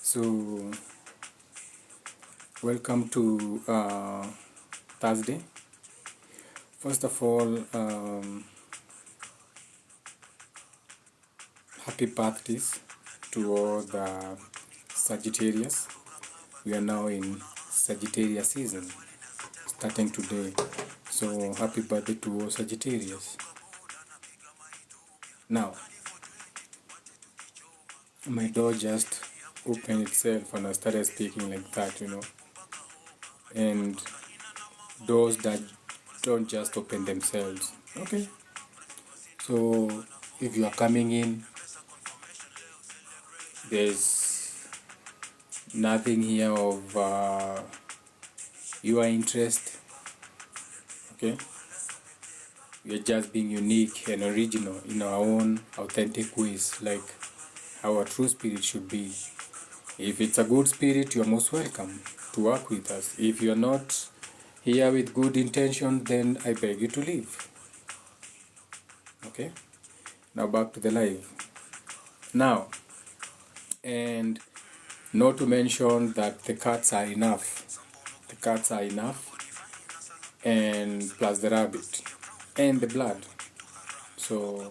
So, welcome to Thursday. First of all, happy birthdays to all the Sagittarius. We are now in Sagittarius season, starting today. So, happy birthday to all Sagittarius. Now, my door just opened itself and I started speaking like that, and doors that don't just open themselves. Okay, so if you are coming in, there's nothing here of your interest. Okay, we are just being unique and original in our own authentic ways, like how a true spirit should be. If it's a good spirit, you're most welcome to work with us. If you're not here with good intention, then I beg you to leave. Okay, now back to the live. Now, and not to mention that the cats are enough. The cats are enough, and plus the rabbit and the blood. So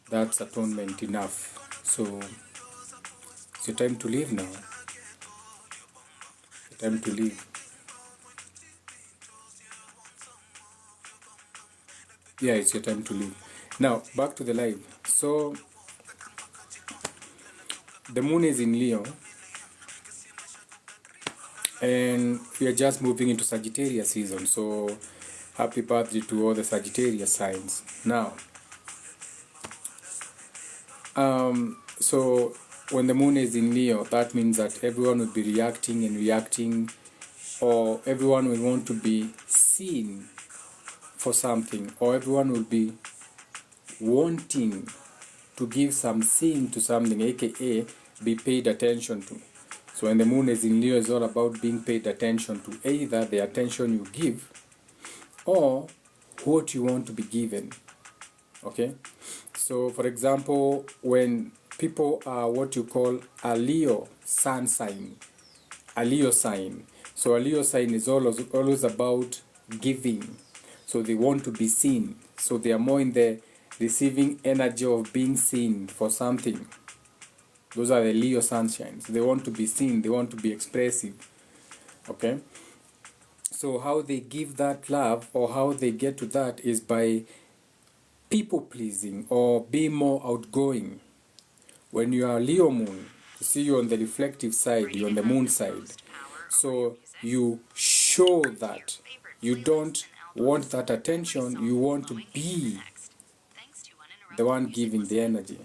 that's atonement enough. So it's your time to leave now. Your time to leave. Yeah, it's your time to leave. Now back to the live. So the moon is in Leo, and we are just moving into Sagittarius season. So happy birthday to all the Sagittarius signs. Now, so when the moon is in Leo, that means that everyone will be reacting, or everyone will want to be seen for something, or everyone will be wanting to give some scene to something, aka be paid attention to. So when the moon is in Leo, it's all about being paid attention to, either the attention you give or what you want to be given. Okay, so for example, when people are what you call a Leo sun sign, a Leo sign, so a Leo sign is always about giving. So they want to be seen, so they are more in the receiving energy of being seen for something. Those are the Leo sunshines. They want to be seen, they want to be expressive. Okay, so how they give that love, or how they get to that, is by people pleasing or being more outgoing. When you are Leo moon, you see, you're on the reflective side, you're on the moon side. So you show that you don't want that attention, you want to be the one giving the energy.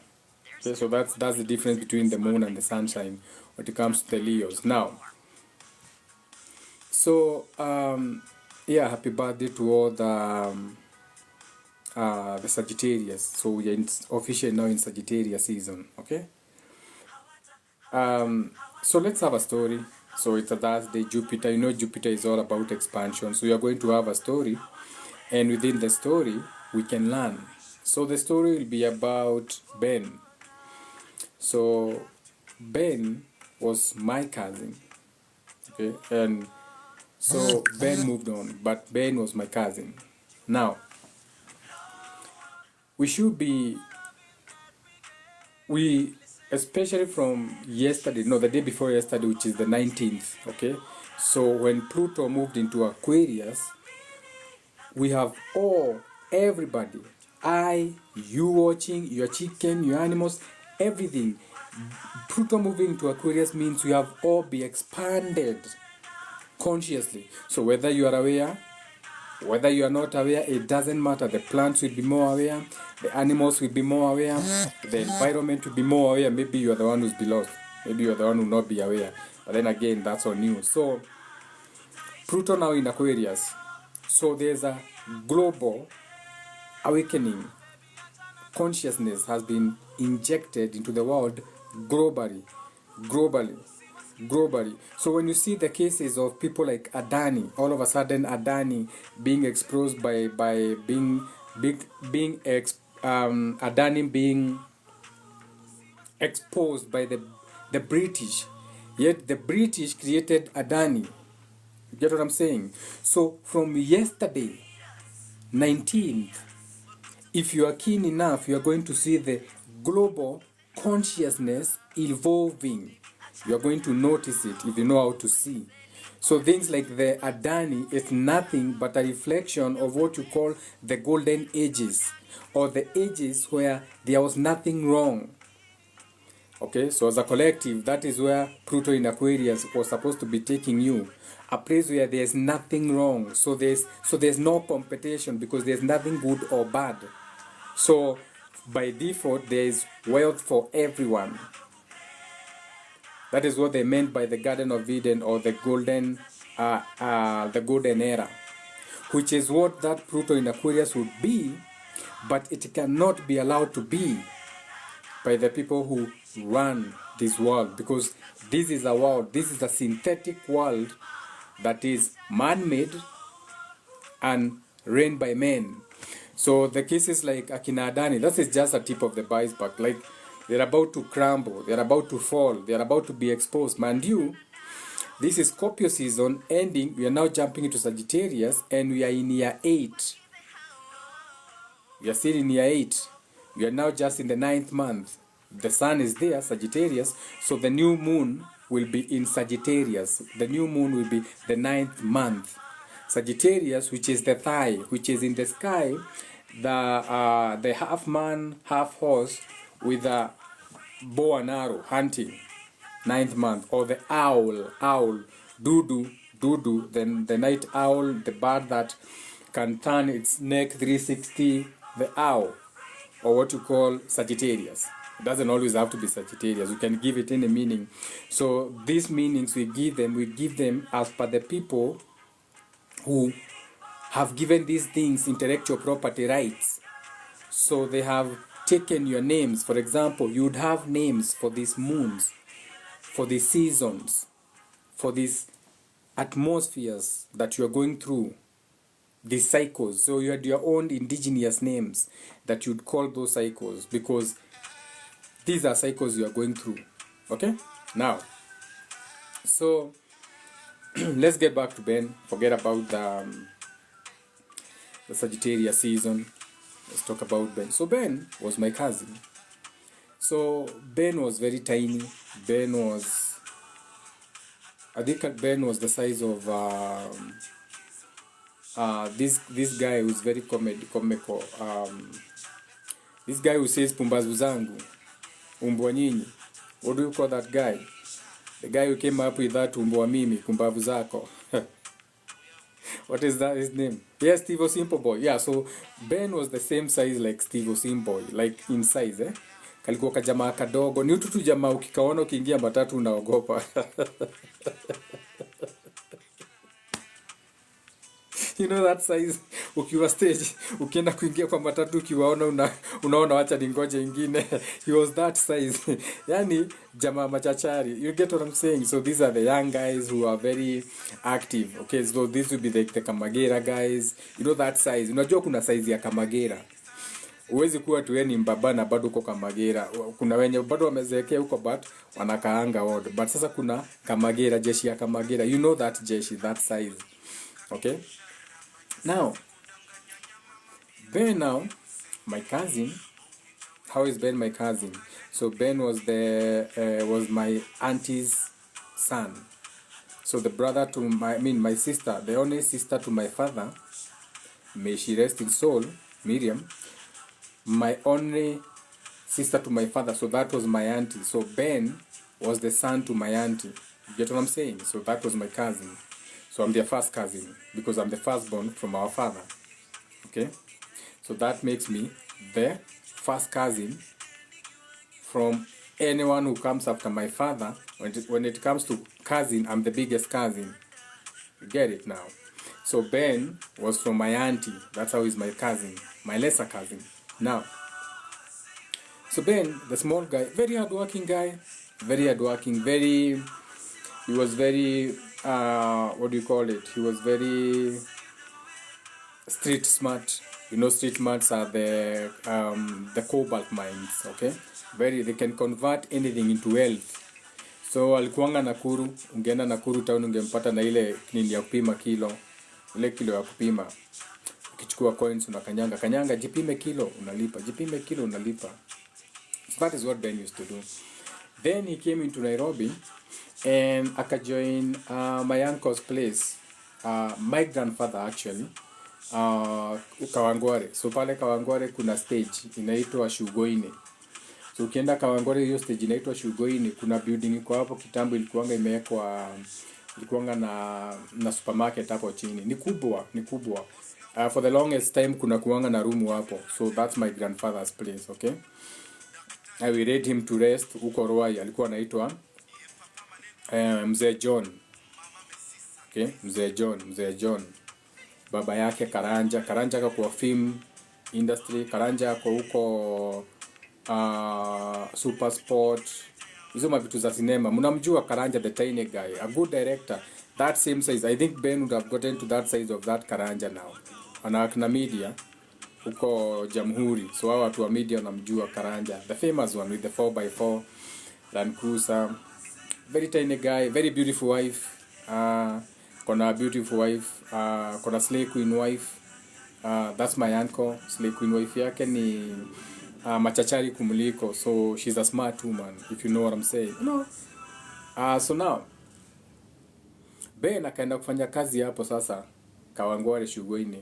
Okay, so that's the difference between the moon and the sunshine when it comes to the Leos. Now, so yeah, happy birthday to all the Sagittarius. So we are officially now in Sagittarius season. Okay. So let's have a story. So it's a Thursday. Jupiter, Jupiter is all about expansion. So we are going to have a story, and within the story we can learn. So the story will be about Ben. So Ben was my cousin. Okay, and so Ben moved on, but Ben was my cousin. Now, especially from yesterday, no, the day before yesterday, which is the 19th, okay? So when Pluto moved into Aquarius, we have everybody, you watching, your chicken, your animals, everything. Pluto moving into Aquarius means we have all be expanded consciously. So whether you are aware, whether you are not aware, it doesn't matter. The plants will be more aware, the animals will be more aware, the environment will be more aware. Maybe you are the one who's be lost. Maybe you are the one who will not be aware. But then again, that's on you. So Pluto now in Aquarius. So there's a global awakening. Consciousness has been injected into the world globally. So when you see the cases of people like Adani, all of a sudden Adani being exposed by Adani being exposed by the British. Yet the British created Adani. You get what I'm saying? So from yesterday, 19th, if you are keen enough, you are going to see the global consciousness evolving. You are going to notice it if you know how to see. So things like the Adani is nothing but a reflection of what you call the golden ages, or the ages where there was nothing wrong. Okay, so as a collective, that is where Pluto in Aquarius was supposed to be taking you. A place where there's nothing wrong. So there's no competition, because there's nothing good or bad. So by default, there is wealth for everyone. That is what they meant by the Garden of Eden, or the golden era, which is what that Pluto in Aquarius would be, but it cannot be allowed to be by the people who run this world, because this is a world, this is a synthetic world that is man-made and ran by men. So the cases like Akina Adani, that is just a tip of the iceberg. Like, they're about to crumble, they're about to fall, they're about to be exposed. Mind you, this is Scorpio season ending. We are now jumping into Sagittarius, and we are in year 8. We are still in year 8. We are now just in the 9th month. The sun is there, Sagittarius, so the new moon will be in Sagittarius. The new moon will be the 9th month. Sagittarius, which is the thigh, which is in the sky, the half man, half horse with a bow and arrow hunting, 9th month, or the owl, doo-doo, then the night owl, the bird that can turn its neck 360, the owl, or what you call Sagittarius. It doesn't always have to be Sagittarius. You can give it any meaning. So these meanings we give them as per the people who have given these things intellectual property rights. So they have taken your names. For example, you would have names for these moons, for these seasons, for these atmospheres that you are going through, these cycles. So you had your own indigenous names that you'd call those cycles, because these are cycles you are going through. Okay? Now, so let's get back to Ben. Forget about the Sagittarius season. Let's talk about Ben. So Ben was my cousin. So Ben was very tiny. I think Ben was the size of this guy who's very comical. This guy who says pumbazu zangu, umbwa nyinyi. What do you call that guy? The guy who came up with that umbwa mimi, pumbavu zako. What is that, his name? Yes, Steve Simple Boy. Yeah, so Ben was the same size like Steve Simple Boy, like in size, eh? Kalikuwa kajamaa kadogo. Ni utu jamaa ukikaona ukiingia matatu unaogopa. You know that size, ukiwa stage, ukienda kuingia kwa matatu ukiwaona unaona wacha ningoje ingine. He was that size. Yani jamaa machachari. You get what I'm saying? So these are the young guys who are very active. Okay, so this will be the Kamagera guys. You know that size. Unajua kuna size ya Kamagera. Uwezi kuwa tu ni mbaba na bado uko Kamagera. Kuna wenye bado wamezeekea huko but wanakaanga odd. But sasa kuna Kamagera, jeshi ya Kamagera. You know that jeshi, that size. Okay? Now, Ben now, my cousin. How is Ben my cousin? So Ben was was my auntie's son. So the brother to my sister, the only sister to my father, may she rest in soul, Miriam, my only sister to my father. So that was my auntie. So Ben was the son to my auntie. You get what I'm saying? So that was my cousin. So I'm their first cousin, because I'm the firstborn from our father. Okay? So that makes me the first cousin from anyone who comes after my father. When it comes to cousin, I'm the biggest cousin. You get it now? So Ben was from my auntie. That's how he's my cousin, my lesser cousin. Now, so Ben, the small guy, very hardworking guy, he was very, what do you call it? He was very street smart. You know, street mats are the cobalt mines, okay? They can convert anything into wealth. So alikuanga Nakuru, ungeenda Nakuru town ungempata na ile nini ya kupima kilo. Ile kilo ya kupima. Ukichukua coins unakanyanga, jipime kilo unalipa, jipime kilo unalipa. So that is what Ben used to do. Then he came into Nairobi and akajoin my uncle's place. My grandfather actually. Kawangware. So pale Kawangware kuna stage inaitwa Shugoine. So ukienda Kawangware hiyo stage inaitwa Shugoine, kuna building iko hapo kitambo ilikuanga na supermarket hapo chini. Ni kubwa. For the longest time kuna kuanga na room hapo. So that's my grandfather's place, okay? I will read him to rest huko Ruai, alikuwa anaitwa Mzee John. Okay? Mzee John. Baba yake Karanja kwa film industry, Karanja kwa huko Super Sport. Hizo mavitu za cinema. Mnamjua Karanja, the tiny guy, a good director. That same size. I think Ben would have gotten to that size of that Karanja now. Ana media huko Jamhuri. So hao watu wa media wanamjua Karanja. The famous one with the 4x4 Land Cruiser. Very tiny guy, very beautiful wife. Kona beautiful wife. Kona slay queen wife. That's my uncle. Slay queen wife yake ni machachari kumuliko. So she's a smart woman, if you know what I'm saying. No. So now Ben akaenda kufanya kazi hapo sasa Kawangware Shugoine.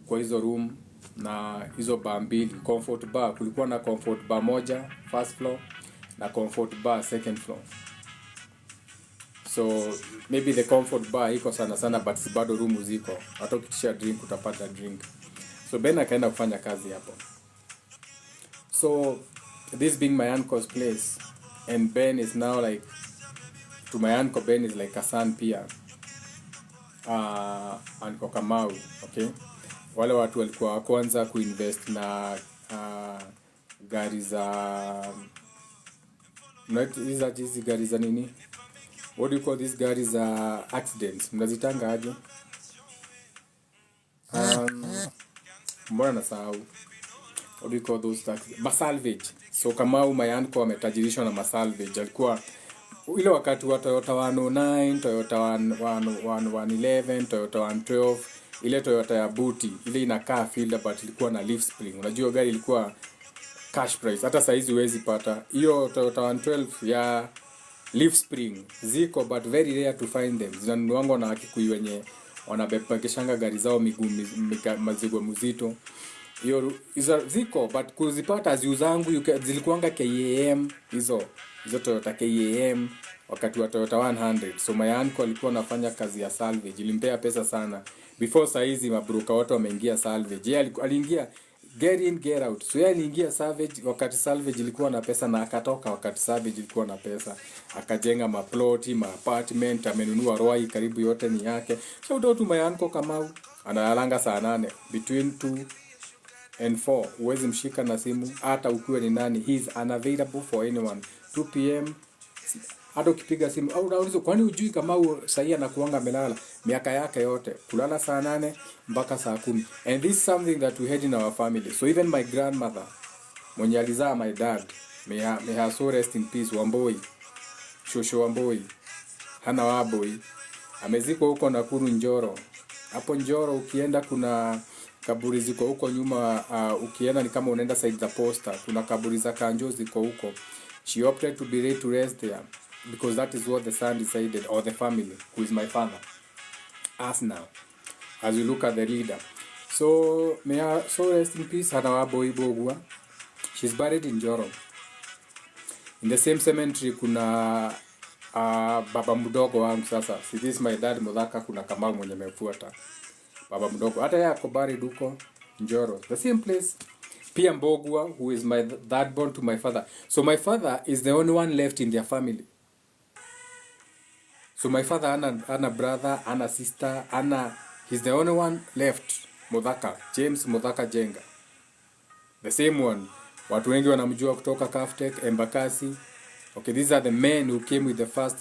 Kwa hizo room na hizo bar mbili, comfort bar, kulikuwa na comfort bar moja first floor na comfort bar second floor. So maybe the comfort bar iko sana but bado room ziko, hata ukitisha drink utapata drink. So Ben akaenda kufanya kazi hapo. So this being my uncle's place, and Ben is now like, to my uncle Ben is like a son pia. Uncle Kamau, okay? Wale watu walikuwa kwanza kuinvest na gari za hizi gari za nini? What do you call these gari za accidents? Mnazitanga aje? Mbona nasahau. What do you call those taxis? Masalvage. So Kamau my uncle ametajirishwa na masalvage. Alikuwa ile wakati wa Toyota 109, Toyota 111, Toyota 112, ile Toyota ya buti, ile inakaa fielder but ilikuwa na leaf spring. Unajua gari ilikuwa cash price. Hata saizi huwezi pata. Hiyo Toyota 112 ya leaf spring ziko but very rare to find them. Zinanunuangwa na Wakikuyu wenye wanabeba kishanga gari zao mazigo mzito. Hiyo ziko but kuzipata ziuzangu zilikuanga KAM hizo Toyota KAM wakati wa Toyota 100. So my uncle alikuwa anafanya kazi ya salvage, ilimpea pesa sana. Before saizi mabroka watu wameingia salvage, yeye aliingia get in get out. So yeye aliingia salvage wakati salvage ilikuwa na pesa, na akatoka wakati salvage ilikuwa na pesa, akajenga maploti, apartment, amenunua Ruai karibu yote ni yake. So to my uncle Kamau analanga saa 8 between 2 and 4. Uwezi mshika na simu hata ukiwa ni nani. He is unavailable for anyone. 2 PM hata ukipiga simu au unauliza kwani hujui kama sahi anakuanga amelala miaka yake yote, kulala saa 8 mpaka saa 10. And this is something that we had in our family. So even my grandmother mwenye alizaa my dad, may her soul rest in peace, Wamboi, Shosho Wamboi, Hana Wamboi, amezikwa huko Nakuru Njoro. Hapo Njoro ukienda kuna kaburi ziko huko nyuma. Ukienda ni kama unaenda side the poster, kuna kaburi za Kanjo ziko huko. She opted to be laid to rest there because that is what the son decided, or the family, who is my father, us now, as we look at the leader. So may her soul rest in peace, Hana Wamboi Bogua. She's buried in Njoro. In the same cemetery kuna baba mdogo wangu sasa. See, this is my dad Mudhaka, kuna Kamau mwenye amefuata. Baba mdogo hata yeye ako buried huko Njoro, the same place. Pia Mbogua, who is my dad born to my father. So my father is the only one left in their family. So my father ana brother, ana sister, he's the only one left. Mudhaka, James Mudhaka Jenga. The same one. Watu wengi wanamjua kutoka Kaftek, Embakasi. Okay, these are the men who came with the first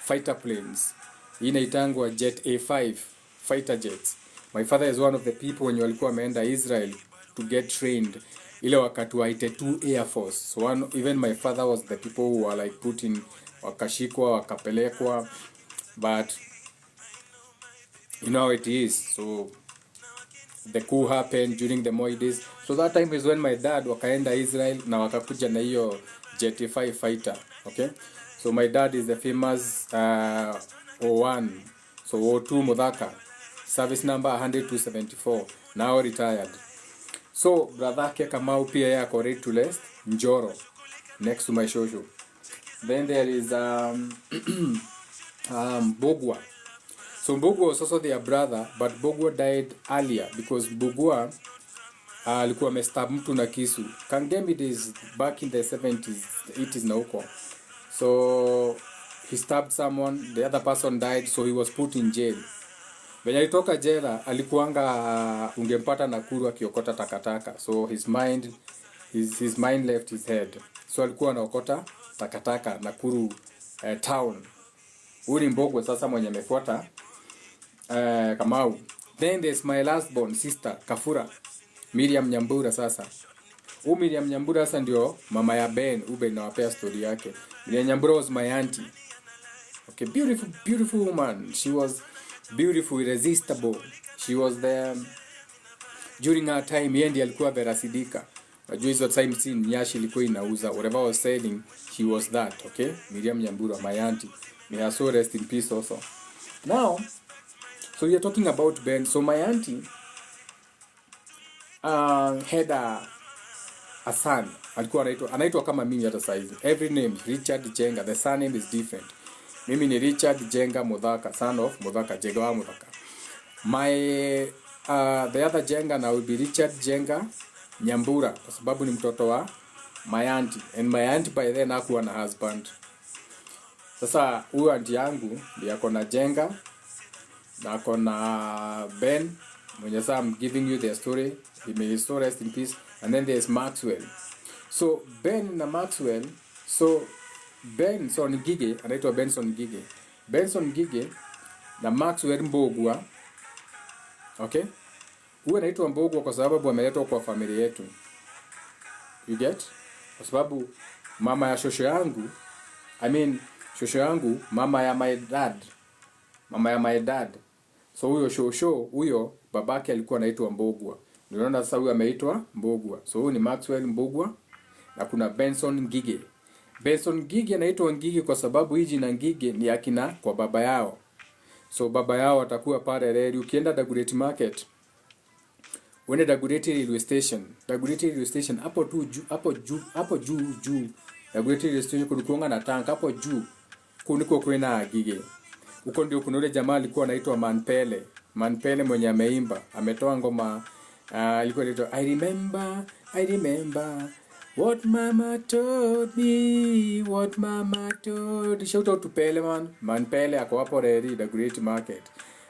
fighter planes. Inaitangwa Jet A5 fighter jets. My father is one of the people wenye walikuwa wameenda Israel to get trained ile wakati wa 82 Air Force. So even my father was the people who were like put in, wakashikwa, wakapelekwa, but you know how it is. So the coup happened during the Moi days. So that time is when my dad wakaenda Israel na wakakuja na hiyo Jet-5 fighter. Okay? So my dad is the famous 01. So 02 Mudhaka. Service number 100-274. Now retired. So brother ke Kamau pia yeye ako ready to rest Njoro, next to my shosho. Then there is Bogwa. So Bogwa was also their brother, but Bogwa died earlier because Bogwa alikuwa amestab mtu na kisu. Kangemi days back in the 70s, 80s na huko. So he stabbed someone, the other person died, so he was put in jail. When alitoka jela alikuanga ungempata Nakuru akiokota takataka. So his mind left his head. So alikuwa anaokota takataka Nakuru town. Huyu ni Mbogwe sasa mwenye amefuata Kamau. Then there's my last born sister Kafura, Miriam Nyambura sasa. Miriam Nyambura sasa ndio mama ya Ben, nawapea story yake. Miriam Nyambura was my auntie. Okay, beautiful woman. She was beautiful, irresistible. She was there during her time. Yeye ndiye alikuwa Verasidika. Unajua hizo time scene Nyashi ilikuwa inauza. Whatever I was selling, she was that. Okay, Miriam Nyambura, my auntie. May her soul rest in peace also. Now, so we are talking about Ben. So my auntie had a son. Alikuwa anaitwa kama mimi hata saizi. Every name Richard Jenga. The surname is different. Mimi ni Richard Jenga Mudhaka, son of Mudhaka, Jegawa Mudhaka. My the other Jenga now will be Richard Jenga Nyambura, kwa sababu ni mtoto wa my auntie. And my auntie by then hakuwa na husband. Sasa huyu auntie yangu ndiye ako na Jenga na ako na Ben, mwenye sasa I'm giving you the story. He may his soul rest in peace. And then there's Maxwell. So Ben na Maxwell, so Benson Gige, anaitwa Benson Gige. Benson Gige na Maxwell Mbogwa. Okay? Huyu anaitwa Mbogwa kwa sababu ameletwa kwa familia yetu. You get? Kwa sababu mama ya shosho yangu, shosho yangu, mama ya my dad. So huyo shosho, huyo babake alikuwa anaitwa Mbogwa. Unaona sasa huyu ameitwa Mbogwa. So huyu ni Maxwell Mbogwa na kuna Benson Gige. Benson Ngige anaitwa Ngige kwa sababu hii jina Ngige ni akina kwa baba yao. So baba yao atakuwa pale reli. Ukienda Dagoretti Market, uende Dagoretti Railway Station. Dagoretti Railway Station hapo juu. Dagoretti Railway Station kulikuwa na tank hapo juu. Kuniko kwena Ngige. Huko ndio kuna yule jamaa alikuwa anaitwa Manpele. Manpele mwenye ameimba, ametoa ngoma ilikuwa inaitwa I remember what mama told me. Shout out to Pele man Pele ako hapo reli Dagoretti Market.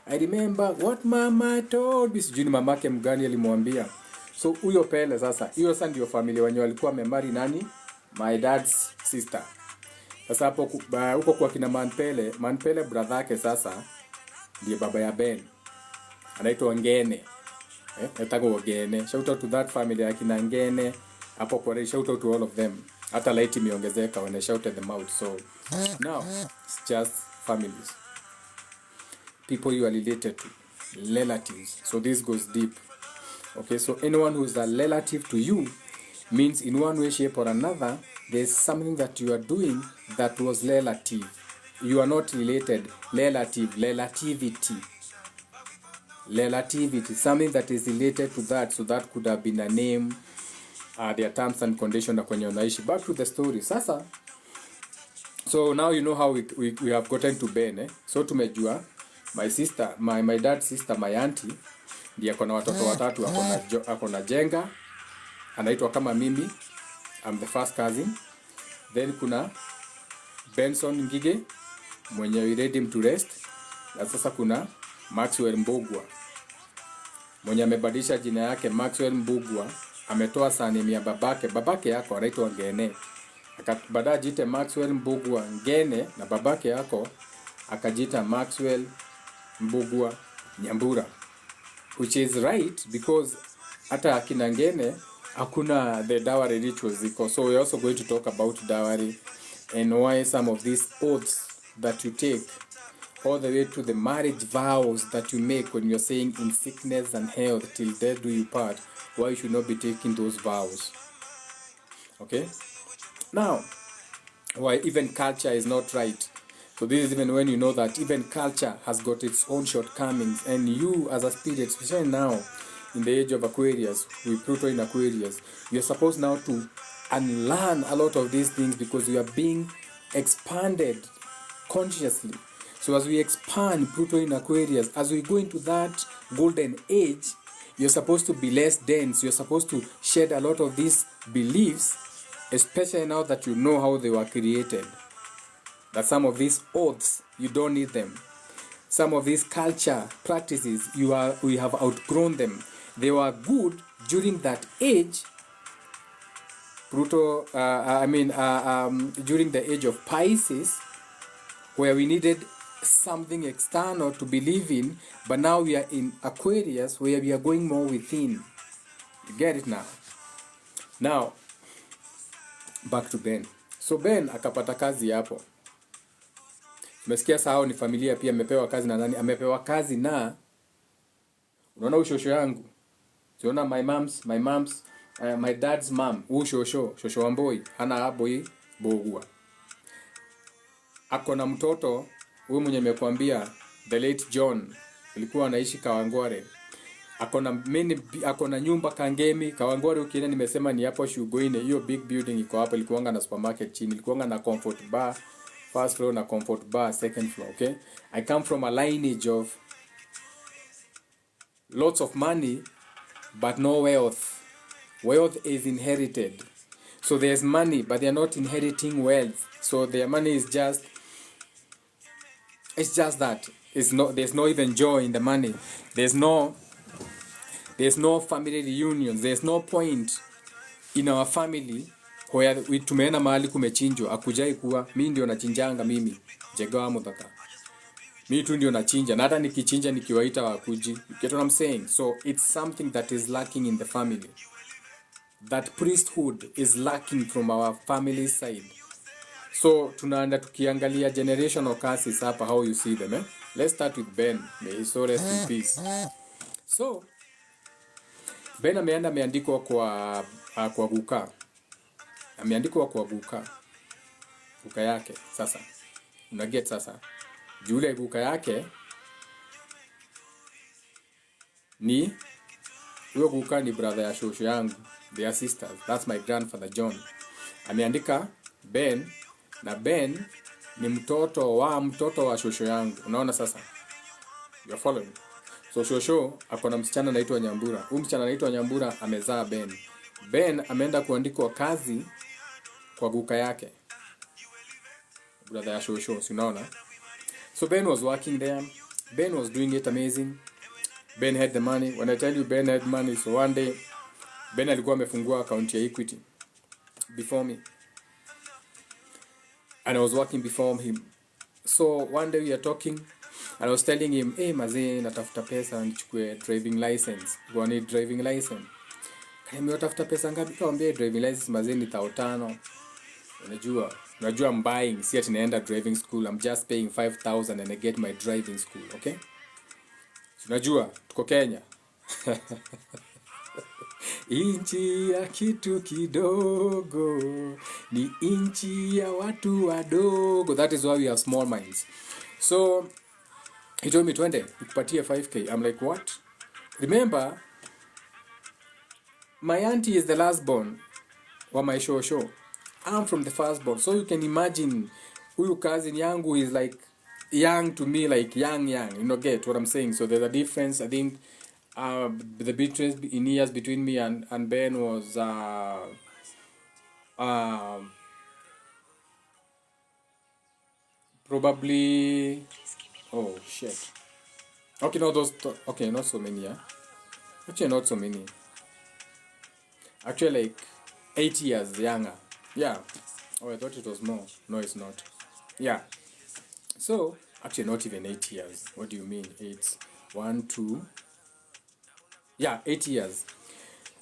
I remember what mama told me. Sijui mamake mgani alimwambia. So huyo Pele sasa, hiyo sasa ndio familia wenye walikuwa wamemari nani? My dad's sister. Sasa hapo huko kwa kina Manpele brother yake sasa ndiye baba ya Ben. Anaitwa Ngene. Etago Ngene. Shout out to that family ya kina Ngene. Hapo kwa shout out to all of them. Hata light imeongezeka when I shouted them out. So now it's just families. People you are related to. Relatives. So this goes deep. Okay, so anyone who is a relative to you means in one way, shape or another, there's something that you are doing that was relative. You are not related. Relativity. Something that is related to that. So that could have been a name, their terms and conditions na kwenye unaishi. Back to the story. Sasa, so now you know how we have gotten to Ben. So tumejua, my sister, my dad's sister, my auntie, ndiye akona watoto watatu, akona Jenga, anaitwa kama mimi, I'm the first cousin. Then kuna Benson Ngige, mwenye we read him to rest. Na sasa kuna Maxwell Mbogwa, mwenye amebadilisha jina yake Maxwell Mbogwa, ametoa surname ya babake yako anaitwa Ngene. Baadaye jite Maxwell Mbogwa Ngene na babake yako akajiita Maxwell Mbogwa Nyambura. which is right, because hata akina Ngene hakuna the dowry rituals ziko. So we're also going to talk about dowry and why some of these oaths that you take, all the way to the marriage vows that you make when you're saying in sickness and health till death do you part, why you should not be taking those vows. Okay, now why even culture is not right. So this is even when you know that even culture has got its own shortcomings, and you as a spirit, especially now in the age of Aquarius, with Pluto in Aquarius, you're supposed now to unlearn a lot of these things, because you are being expanded consciously. So as we expand Pluto in Aquarius, as we go into that golden age, you're supposed to be less dense. You're supposed to shed a lot of these beliefs, especially now that you know how they were created. That some of these oaths, you don't need them. Some of these culture practices, we have outgrown them. They were good during that age, Pluto, during the age of Pisces, where we needed something external to believe in, but now we are in Aquarius, where we are going more within. You get it now? Now, back to Ben. So Ben akapata kazi hapo. Umesikia sao ni familia pia amepewa kazi na nani? Amepewa kazi na, unaona ushosho yangu. Unaona my dad's mom, shosho Wamboi, hana boy bogua. Ako na mtoto, huyu mwenye nimekuambia, the late John, alikuwa anaishi Kawangware. Ako na nyumba Kangemi, Kawangware ukienda nimesema ni hapo Shugoine, hiyo big building iko hapo, ilikuanga na supermarket chini, ilikuanga na comfort bar first floor na comfort bar second floor, okay? I come from a lineage of lots of money but no wealth. Wealth is inherited. So there's money but they are not inheriting wealth. So their money is just, it's just that. There's no even joy in the money. There's no family reunions. There's no point in our family where tumeenda mahali kumechinjwa, akujai kuwa mimi ndio nachinjanga mimi Jegawa Muthaka. Mimi tu ndio nachinja, na hata nikichinja nikiwaita wakuji. You get what I'm saying? So it's something that is lacking in the family. That priesthood is lacking from our family side. So tunaenda tukiangalia generational curses hapa, how you see them, eh? Let's start with Ben. May his soul rest in peace. So Ben ameandikwa kwa guka. Ameandikwa kwa guka yake. Sasa unaget sasa, jule guka yake ni huyo guka ni brother ya shosho yangu, they are sisters. That's my grandfather John. Ameandika Ben, na Ben ni mtoto wa shosho yangu. Unaona sasa? You are following? So shosho akona msichana anaitwa Nyambura. Huyu msichana anaitwa Nyambura amezaa Ben. Ben ameenda kuandikwa kazi kwa guka yake, brother ya shosho, si unaona? So Ben was working there. Ben was doing it amazing. Ben had the money. When I tell you Ben had money, so one day Ben alikuwa amefungua account ya Equity before me, and I was working before him. So one day we are talking and I was telling him, hey mazee, natafuta pesa nichukue driving license. I need driving license. Kaniambia utafuta pesa ngapi? Kaambia driving license mazee ni 5,000. Unajua I'm buying, si ati naenda driving school. I'm just paying 5,000 and I get my driving school, okay? Unajua tuko Kenya. Inchi ya kitu kidogo ni inchi ya watu wadogo. That is why we have small minds. So he told me 20 nikupatie 5k. I'm like, what? Remember, my auntie is the last born wa my show. I'm from the first born. So you can imagine huyu cousin yangu is like young to me, like young. You know, get what I'm saying? So there's a difference. I think the difference in years between me and Ben was probably, oh shit. Okay, no, okay, not so many, yeah. Actually, not so many. Actually, like 8 years younger. Yeah. Oh, I thought it was more. No, it's not. Yeah. So, actually, not even 8 years. What do you mean? It's 1, 2, Yeah, 8 years.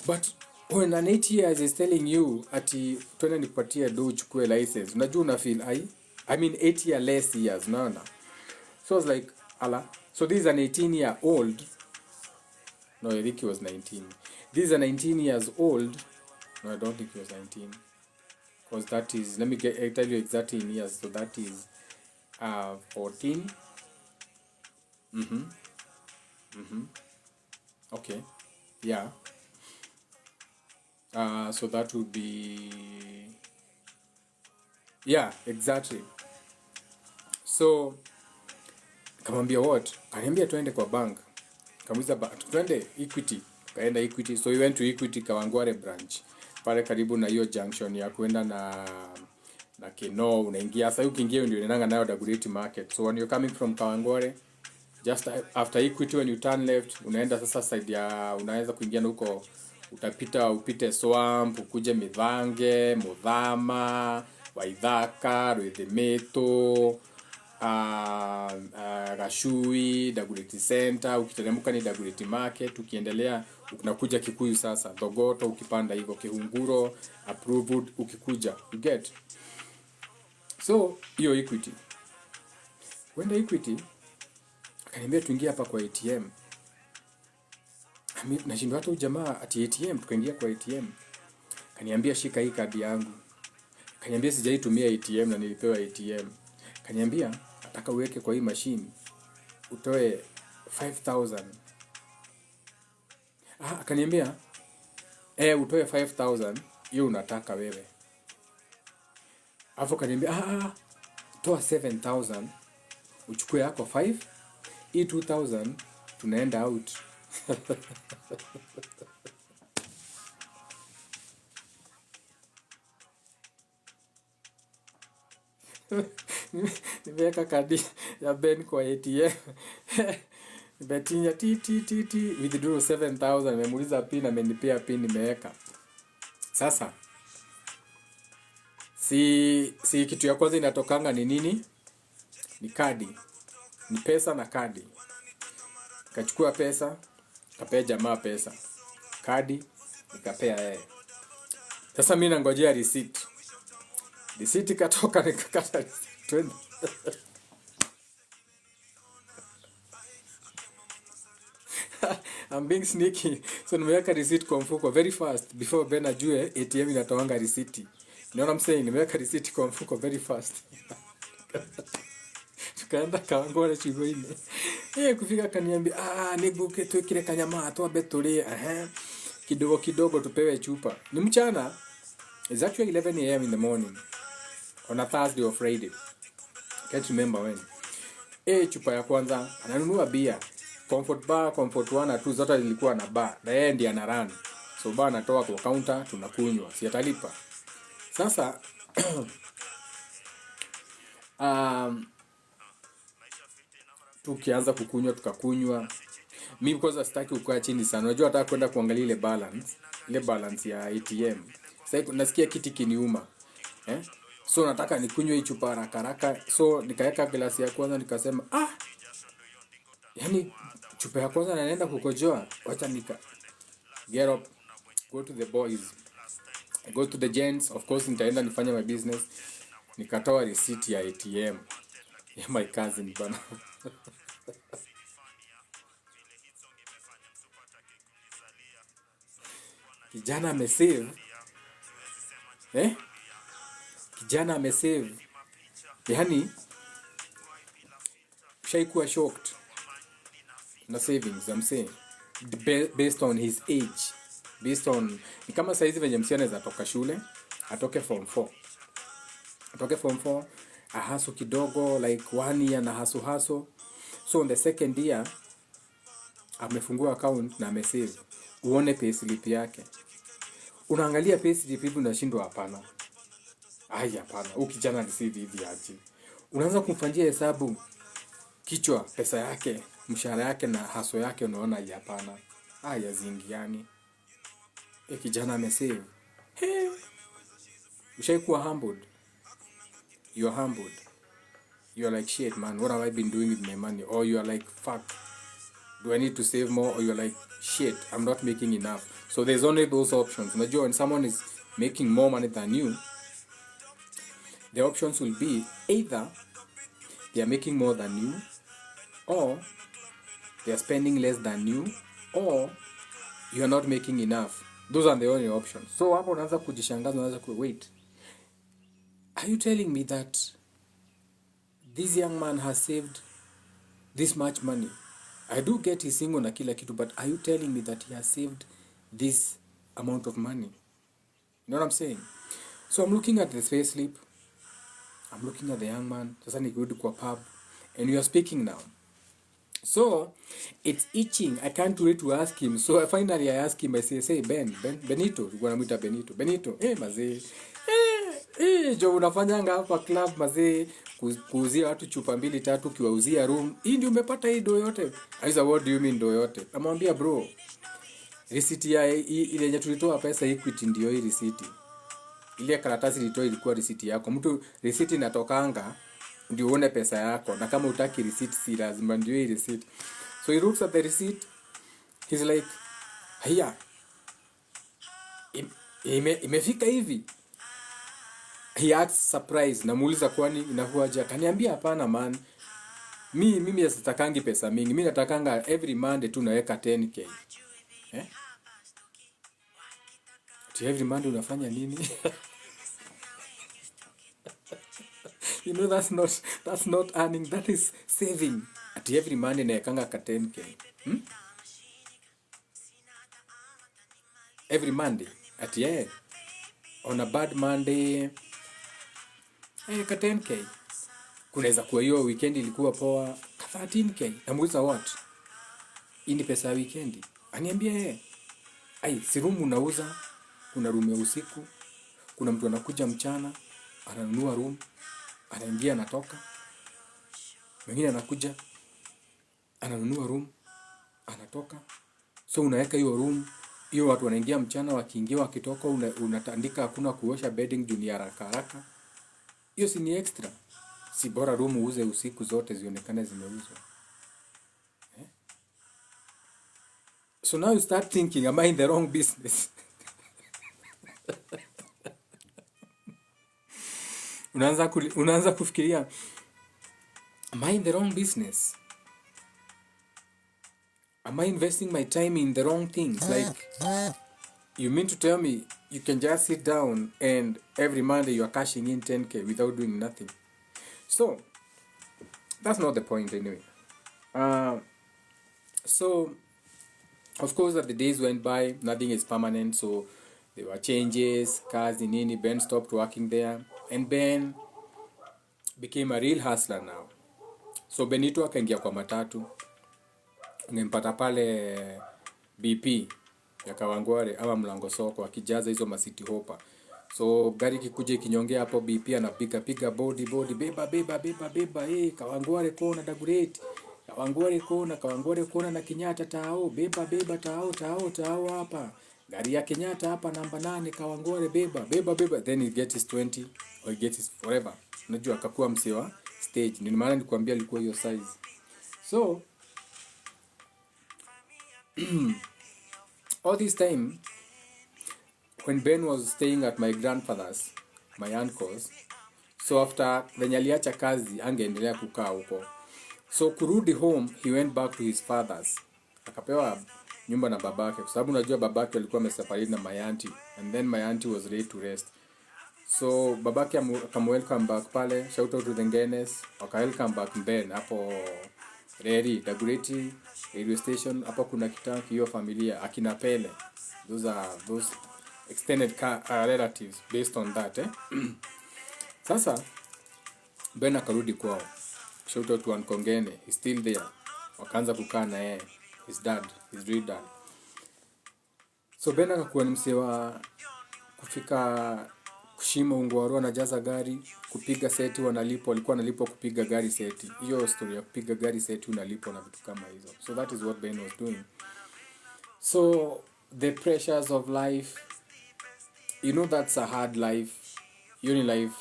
But when an 8 years is telling you ati twende nikupatie do uchukue license, unajua una feel I mean 8 year less years, unaona. So I was like, ala. So this is an 18-year old. No, I think he was 19. This is a 19 years old. No, I don't think he was 19. Because that is, let me tell you exactly in years. So that is 14. Okay. Yeah. So that would be, yeah, exactly. So kamwambia what? Kaniambia twende kwa bank. Kamuiza twende Equity. Kaenda Equity. So we went to Equity Kawangware branch. Pale karibu na hiyo junction ya kwenda na Keno, unaingia. Sasa ukiingia ndio unaenda nayo Dagoretti Market. So when you're coming from Kawangware, just after Equity, when you turn left, unaenda sasa side ya, unaweza kuingia huko, upite Swamp, ukuje Midhange, Mudhama, Waithaka, Rwethemeto, Gashui, Dagoretti Center, ukiteremka ni Dagoretti Market, ukiendelea unakuja Kikuyu sasa, Thogoto, ukipanda hivyo Kihunguro, Approved, ukikuja, you get. So hiyo Equity, wenda Equity, akaniambia tuingie hapa kwa ATM. Nashindwa hata ujamaa ati ATM, tukaingia kwa ATM. Kaniambia shika hii kadi yangu. Kaniambia sijaitumia ATM na nilipewa ATM. Kaniambia nataka uweke kwa hii machine utoe 5000. Kaniambia utoe 5000, hiyo unataka wewe. Alafu kaniambia toa 7000, uchukue yako 5, hii 2000 tunaenda out. Nimeweka kadi ya Ben kwa ATM. Betinya titi withdraw 7000, nimemuuliza pin, amenipea pin, nimeweka. Sasa si kitu ya kwanza inatokanga ni nini? Ni kadi. Ni pesa na kadi. Kachukua pesa, kapea jamaa pesa. Kadi nikapea yeye. Sasa mimi nangojea receipt. Receipt katoka, nikakata receipt. I'm being sneaky. So nimeweka receipt kwa mfuko very fast before Ben ajue ATM inatoanga receipt. You know what I'm saying? Nimeweka receipt kwa mfuko very fast. Tukaenda Kawangware Chigoine. Kufika kaniambia nibuke tuikire kanyama atwabe tuli kidogo kidogo tupewe chupa. Ni mchana. It's actually 11 a.m. in the morning on a Thursday or Friday. Can't remember when. Chupa ya kwanza ananunua bia. Comfort bar, Comfort 1 na 2 zote zilikuwa na bar. Na yeye ndiye ana run. So bar anatoa kwa counter, tunakunywa. Si atalipa. Sasa tukianza kukunywa, tukakunywa. Mimi kwanza sitaki kukaa chini sana. Unajua nataka kwenda kuangalia ile balance ya ATM. Sasa nasikia kiti kiniuma. So nataka nikunywe hii chupa haraka haraka. So nikaweka glasi ya kwanza, nikasema yani chupa ya kwanza naenda kukojoa, wacha get up, go to the boys, I go to the gents, of course nitaenda nifanye my business. Nikatoa receipt ya ATM ya my cousin bana. Kijana amesave. Kijana amesave. Yani shaikuwa shocked na savings, I'm saying, based on his age, based on, ni kama saizi venye msichana anaweza toka shule, atoke form 4, ahaso kidogo like 1 year na haso. So on the second year amefungua account na amesave. Uone payslip yake, unaangalia payslip hivi unashindwa, hapana. Hapana, ukijana receive hivi aje? Unaanza kumfanyia hesabu kichwa, pesa yake, mshahara yake na haso yake, unaona hapana. Zingiani. Kijana amesave. Ushaikuwa humbled. You are humbled. You are like, shit man, what have I been doing with my money? Or you are like, fuck, Do I need to save more? Or you're like, shit, I'm not making enough. So there's only those options. Unajua, when someone is making more money than you, the options will be either they are making more than you, or they are spending less than you, or you are not making enough. Those are the only options. So hapo unaanza kujishangaza, unaanza ku wait. Are you telling me that this young man has saved this much money? I do get his single na kila kitu, but are you telling me that he has saved this amount of money? You know what I'm saying? So I'm looking at the facelift. I'm looking at the young man. Sasa nikirudi kwa pub, and we are speaking now. So it's itching. I can't wait to ask him. So finally I ask him. I say Benito. Wanamwita Benito. Mazee. Jo unafanyanga hapa club mazee, kuuzia watu chupa 2-3 kiwauzia room. Hii ndio umepata hii do yote. Aiza, what do you mean do yote? Namwambia bro, receipt ya ile yenye tulitoa pesa Equity ndio hii receipt. Ile karatasi ilitoa ilikuwa receipt yako. Mtu receipt inatokanga ndio uone pesa yako, na kama utaki receipt si lazima ndio hii receipt. So he looks at the receipt. He's like, "Haya. Imefika hivi." He acts surprised. Namuuliza kwani inakuaje? Kaniambia hapana man. Mimi sitakangi pesa mingi. Mimi natakanga every Monday tu naweka 10k. Every Monday unafanya nini? You know that's not earning, that is saving. At every Monday naekanga ka 10k. Every Monday. On a bad Monday ka 10k. Kunaweza kuwa hiyo weekend ilikuwa poa ka 13k. Namuuliza what? Hii ni pesa ya weekend. Aniambia si room unauza, kuna room ya usiku, kuna mtu anakuja mchana, ananunua room, anaingia anatoka. Mwingine anakuja, ananunua room, anatoka. So unaweka hiyo room, hiyo watu wanaingia mchana, wakiingia wakitoka, unatandika, hakuna kuosha bedding junior haraka. Hiyo si ni extra. Si bora room uuze usiku zote zionekane zimeuzwa. So now you start thinking, am I in the wrong business? Unaanza kufikiria, am I in the wrong business? Am I investing my time in the wrong things? Like, you mean to tell me you can just sit down and every Monday you are cashing in 10k without doing nothing? So that's not the point anyway. So of course, as the days went by, nothing is permanent. So there were changes. Kazi nini. Ben stopped working there, and Ben became a real hustler now. So Benito akaingia kwa matatu. Ungempata pale BP ya Kawangware ama Mlango Soko akijaza hizo masiti hopa. So gari kikuja kinyongea hapo, BP anapiga body beba Kawangware kona Dagoretti, Kawangware kona na Kenyatta tao, beba tao hapa. Gari ya Kenyatta hapa namba 8 Kawangware beba. Then he gets his 20 or he gets his forever. Unajua akakuwa msewa stage. Ndio maana nilikwambia alikuwa hiyo size. So all this time when Ben was staying at my grandfather's, my uncle's, so after venye aliacha kazi angeendelea kukaa huko. So kurudi home, he went back to his father's. Akapewa nyumba na babake, kwa sababu unajua babake alikuwa ameseparate na my auntie, and then my auntie was ready to rest. So babake welcome back pale, shout out to the Ngenes, welcome back Ben hapo Dagoretti radio station. Hapo kuna kitanki hiyo familia akina Pele. Those are extended relatives based on that Sasa Ben akarudi kwao. Shout out to Ankongene, he's still there. Wakaanza kukaa na yeye, his real dad. So Ben akakuwa ni msewa kufika kushima Ungwaru, anajaza gari, kupiga seti wanalipwa, alikuwa analipwa kupiga gari seti. Hiyo story ya kupiga gari seti unalipwa na vitu kama hizo. So that is what Ben was doing. So the pressures of life, you know that's a hard life. Uni life,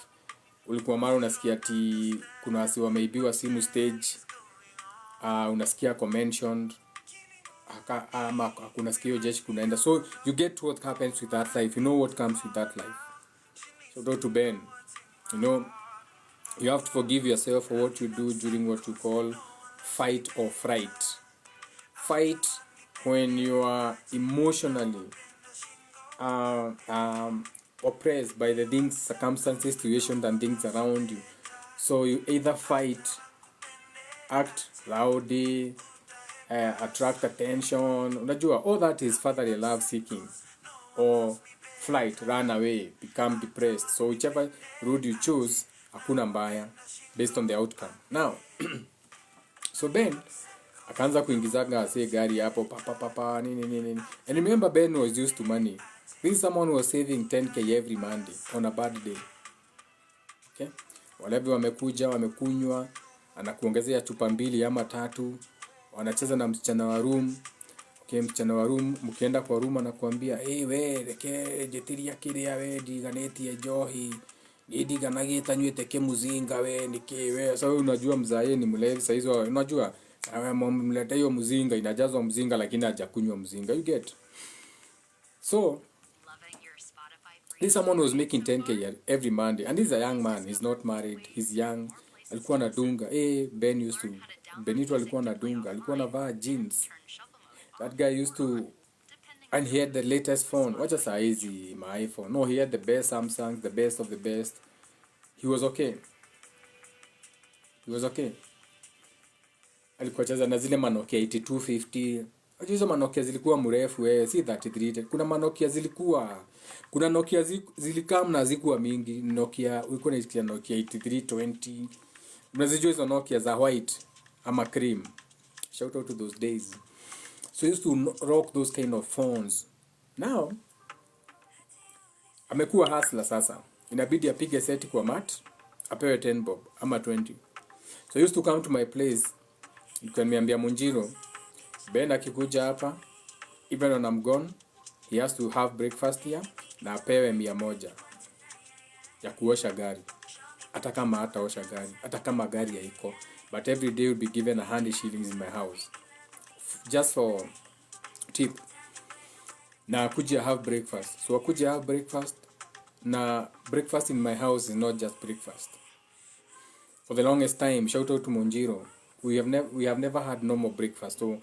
ulikuwa mara unasikia ati kuna wasi wameibiwa simu stage, unasikia mentioned, ama hakuna sikio jeshi kunaenda. So you get what happens with that life, you know what comes with that life. So go to Ben, you know, you have to forgive yourself for what you do during what you call fight or fright. Fight when you are emotionally oppressed by the things, circumstances, situations and things around you. So you either fight, act rowdy, attract attention, unajua, all that is fatherly love seeking, or flight, run away, become depressed. So whichever route you choose, hakuna mbaya based on the outcome. Now so Ben akaanza kuingizaga ase gari hapo papa nini. And remember, Ben was used to money. This is someone who was saving 10k every Monday on a bad day. Okay? Walevi wamekuja, wamekunywa, anakuongezea chupa 2 ama 3, wanacheza na msichana wa room. Okay, msichana wa room, mkienda kwa room anakuambia, "Hey we, reke jetiria kiria we diganetie johi. Idiganagita nywete ke muzinga we niki we." So unajua mzae ni mlevi sasa hizo, unajua mleta hiyo mzinga, inajazwa mzinga lakini hajakunywa mzinga. You get? So this someone was making 10k every Monday, and he's a young man, he's not married, he's young. Alikuwa anadunga, Benito alikuwa anadunga, alikuwa anavaa jeans. That guy used to, and he had the latest phone. What just easy my iPhone? No, he had the best Samsung, the best of the best. He was okay. Alikuwa cheza na zile Nokia 8250. Hizo Nokia zilikuwa mrefu si 33. Kuna Nokia zilikuwa, kuna Nokia zilikaa na zilikuwa mingi. Nokia ulikuwa unasikia Nokia 8320. Unazijua hizo Nokia za white ama cream. Shout out to those days. So he used to rock those kind of phones. Now amekuwa hustler sasa. Inabidi apige seti kwa mat, apewe 10 bob ama 20. So he used to come to my place. Nikamwambia Munjiro, Ben akikuja hapa, even when I'm gone, he has to have breakfast here na apewe 100 ya kuosha gari. Hata kama hataosha gari, hata kama gari haiko, but every day will be given 100 shillings in my house just for tip. Na kuja have breakfast. So kuja have breakfast, na breakfast in my house is not just breakfast. For the longest time, shout out to Munjiro, we have never had normal breakfast. So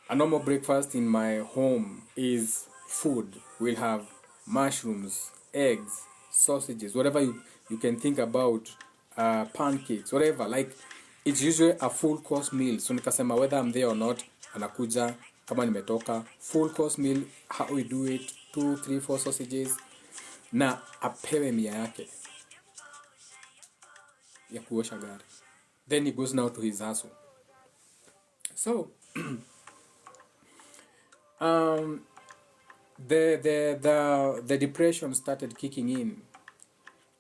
a normal breakfast in my home is food. We'll have mushrooms, eggs, sausages, whatever you can think about, pancakes, whatever. Like, it's usually a full course meal. So nikasema whether I'm there or not, anakuja kama nimetoka, full course meal. How we do it, 2, 3, 4 sausages na apewe 100 yake ya kuosha gari. Then he goes now to his hustle. So the depression started kicking in,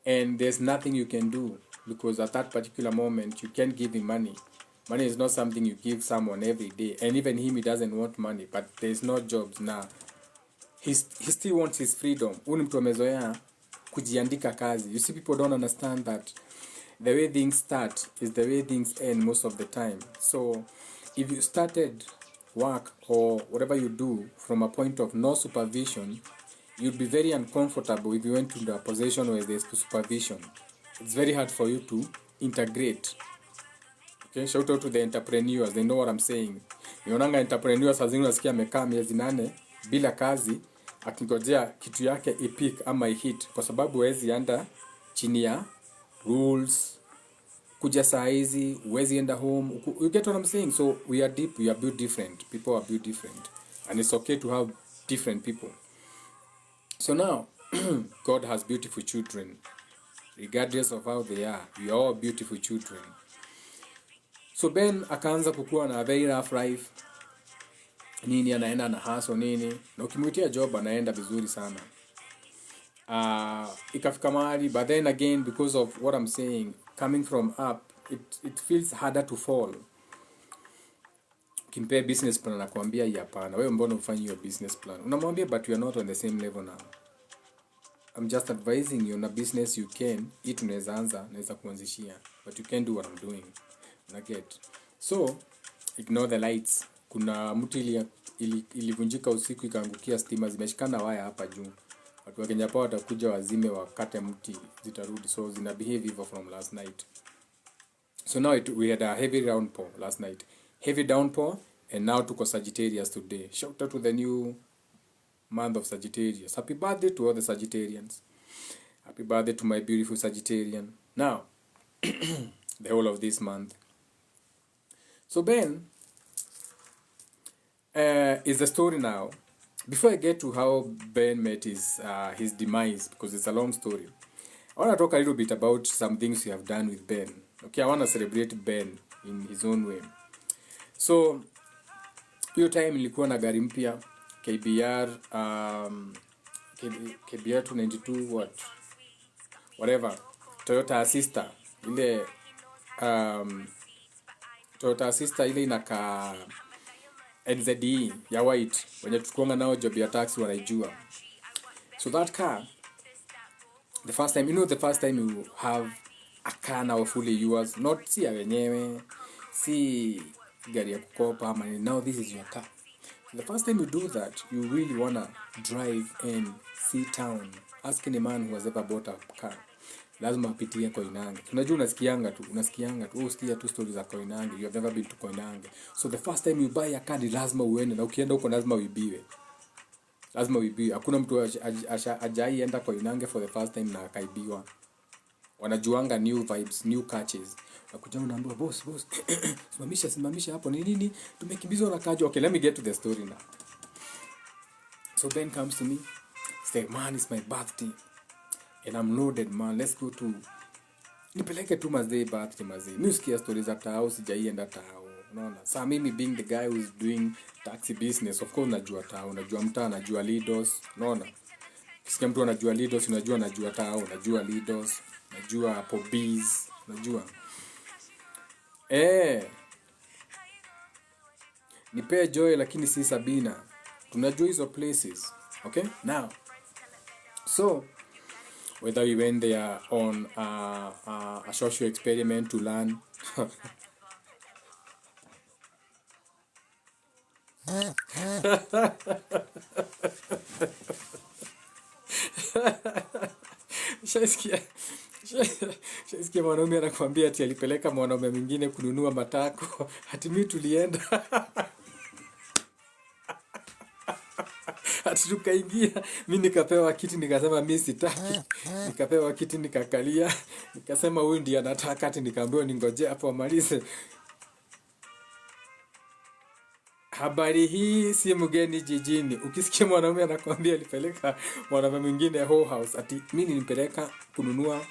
and there's nothing you can do, because at that particular moment you can't give him money. Money is not something you give someone every day, and even him, he doesn't want money, but there's no jobs now. He still wants his freedom. Uni mtu amezoea kujiandika kazi. You see, people don't understand that the way things start is the way things end most of the time. So if you started work or whatever you do from a point of no supervision, you'd be very uncomfortable if you went to the position where there's supervision. It's very hard for you to integrate. Okay, shout out to the entrepreneurs, they know what I'm saying. Nionanga entrepreneurs saa zingine unasikia amekaa miezi 8 bila kazi akingojea kitu yake ipik ama ihit, kwa sababu hawezi enda chini ya rules. Kuja saa hizi huwezi enda home. You get what I'm saying? So we are built different. People are built different, and it's okay to have different people. So now God has beautiful children, regardless of how they are. We are all beautiful children. So Ben akaanza kukua na a very rough life. Nini anaenda na hustle nini, na ukimwitia job anaenda vizuri sana. Ikafika mahali, but then again, because of what I'm saying, coming from up, it feels harder to fall. Kimpe business plan anakuambia hapana, wewe mbona ufanye hiyo business plan? Unamwambia but you are not on the same level now. I'm just advising you on a business you can, hii tunaweza anza, naweza kuanzishia, but you can't do what I'm doing. Una get? So ignore the lights. Kuna mtu ilivunjika usiku ikaangukia stima, zimeshikana waya hapa juu. Watu wa Kenya Power watakuja wazime wakate mti zitarudi, so zina behave hivyo from last night. So now we had a heavy downpour last night, heavy downpour, and now tuko Sagittarius today. Shout out to the new month of Sagittarius. Happy birthday to all the Sagittarians. Happy birthday to my beautiful Sagittarian. Now the whole of this month. So Ben is the story now. Before I get to how Ben met his demise, because it's a long story, I want to talk a little bit about some things we have done with Ben. Okay, I want to celebrate Ben in his own way. So hiyo time nilikuwa na gari mpya KBR KBR 292 whatever, Toyota Assista ile Toyota Assista ile inaka NZE ya white, wenye tukuanga nao job ya taxi wanaijua. So that car, the first time you have a car now fully yours, not si ya wenyewe, si gari ya kukopa ama, now this is your car. So the first time you do that, you really wanna drive and see town. Ask any man who has ever bought a car. Lazima apitie Koinange. Unajua unasikianga tu, usikia tu stories za Koinange. You have never been to Koinange. So the first time you buy a car, lazima uende, na ukienda huko lazima uibiwe. Hakuna mtu ajaienda Koinange for the first time na akaibiwa. Wanajuanga new vibes, new catches. Nakuja unaambiwa boss, simamisha hapo. Ni nini? Tumekimbizwa na kajo. Okay, let me get to the story now. So Ben comes to me. Say, man, it's my birthday. And I'm loaded, man. Let's go to nipeleke tu mazee birthday mazee. Mimi usikia stories za tao, sijaienda tao. Unaona? Sasa mimi being the guy who's doing taxi business, of course najua tao, najua mtaa, najua Lidos, unaona? Kisikia mtu anajua Lidos, najua tao, najua Lidos, najua Popbees, najua. Nipe Joy lakini si Sabina. Tunajua hizo places. Okay? Now. So whether we went there on a social experiment to learn. Shaisikia mwanaume anakuambia ati alipeleka mwanaume mwingine kununua matako. Ati mimi tulienda. Ati tukaingia, mimi nikapewa kiti nikasema mimi sitaki. Nikapewa kiti nikakalia, nikasema huyu ndiye anataka, ati nikaambiwa ningoje hapo amalize. Habari hii si mgeni jijini. Ukisikia mwanaume anakuambia alipeleka mwanaume mwingine whole house, ati mimi nilipeleka kununua.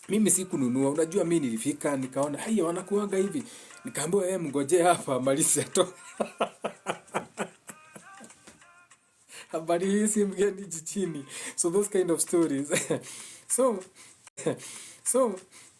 Mimi si kununua, unajua mimi nilifika nikaona haya wanakuanga hivi. Nikaambiwa mgoje hapa amalize to. Habari hii si mgeni jijini. So those kind of stories. So